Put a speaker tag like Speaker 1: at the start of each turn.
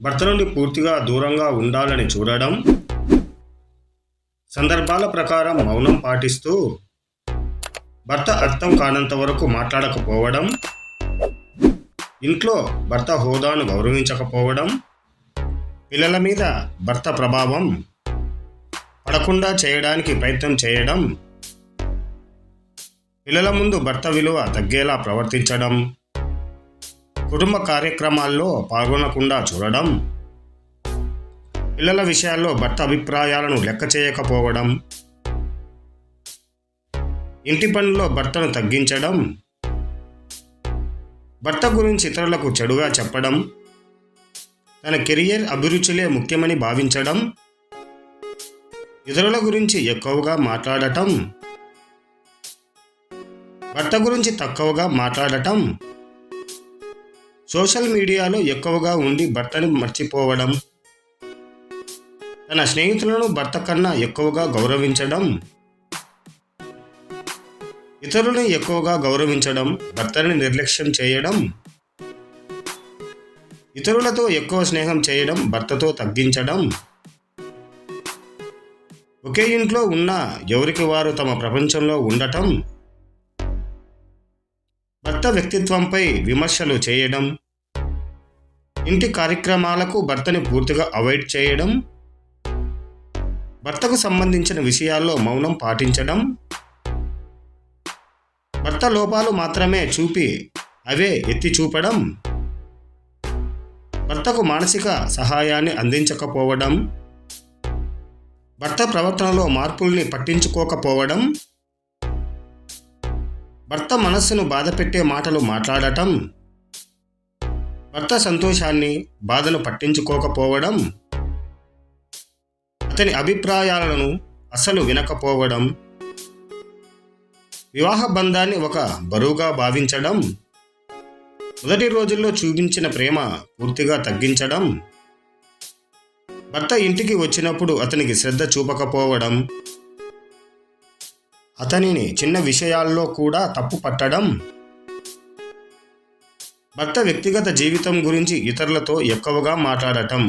Speaker 1: భర్త నుండి పూర్తిగా దూరంగా ఉండాలని చూడడం, సందర్భాల ప్రకారం మౌనం పాటిస్తూ భర్త అర్థం కానంత వరకు మాట్లాడకపోవడం, ఇంట్లో భర్త హోదాను గౌరవించకపోవడం, పిల్లల మీద భర్త ప్రభావం పడకుండా చేయడానికి ప్రయత్నం చేయడం, పిల్లల ముందు భర్త విలువ తగ్గేలా ప్రవర్తించడం, కుటుంబ కార్యక్రమాల్లో పాల్గొనకుండా చూడడం, పిల్లల విషయాల్లో భర్త అభిప్రాయాలను లెక్క చేయకపోవడం, ఇంటి పనుల్లో భర్తను తగ్గించడం, భర్త గురించి ఇతరులకు చెడుగా చెప్పడం, తన కెరియర్ అభిరుచులే ముఖ్యమని భావించడం, ఇతరుల గురించి ఎక్కువగా మాట్లాడటం, భర్త గురించి తక్కువగా మాట్లాడటం, సోషల్ మీడియాలో ఎక్కువగా ఉండి భర్తని మర్చిపోవడం, తన స్నేహితులను భర్త కన్నా ఎక్కువగా గౌరవించడం, ఇతరులను ఎక్కువగా గౌరవించడం, భర్తని నిర్లక్ష్యం చేయడం, ఇతరులతో ఎక్కువ స్నేహం చేయడం, భర్తతో తగ్గించడం, ఒకే ఇంట్లో ఉన్న ఎవరికి వారు తమ ప్రపంచంలో ఉండటం, భర్త వ్యక్తిత్వంపై విమర్శలు చేయడం, ఇంటి కార్యక్రమాలకు భర్తని పూర్తిగా అవాయిడ్ చేయడం, భర్తకు సంబంధించిన విషయాల్లో మౌనం పాటించడం, భర్త లోపాలు మాత్రమే చూపి అవే ఎత్తి చూపడం, భర్తకు మానసిక సహాయాన్ని అందించకపోవడం, భర్త ప్రవర్తనలో మార్పుల్ని పట్టించుకోకపోవడం, భర్త మనస్సును బాధపెట్టే మాటలు మాట్లాడటం, భర్త సంతోషాన్ని బాధను పట్టించుకోకపోవడం, అతని అభిప్రాయాలను అసలు వినకపోవడం, వివాహ బంధాన్ని ఒక బరువుగా భావించడం, మొదటి రోజుల్లో చూపించిన ప్రేమ పూర్తిగా తగ్గించడం, భర్త ఇంటికి వచ్చినప్పుడు అతనికి శ్రద్ధ చూపకపోవడం, అతనిని చిన్న విషయాల్లో కూడా తప్పు పట్టడం, భర్త వ్యక్తిగత జీవితం గురించి ఇతరులతో ఎక్కువగా మాట్లాడటం,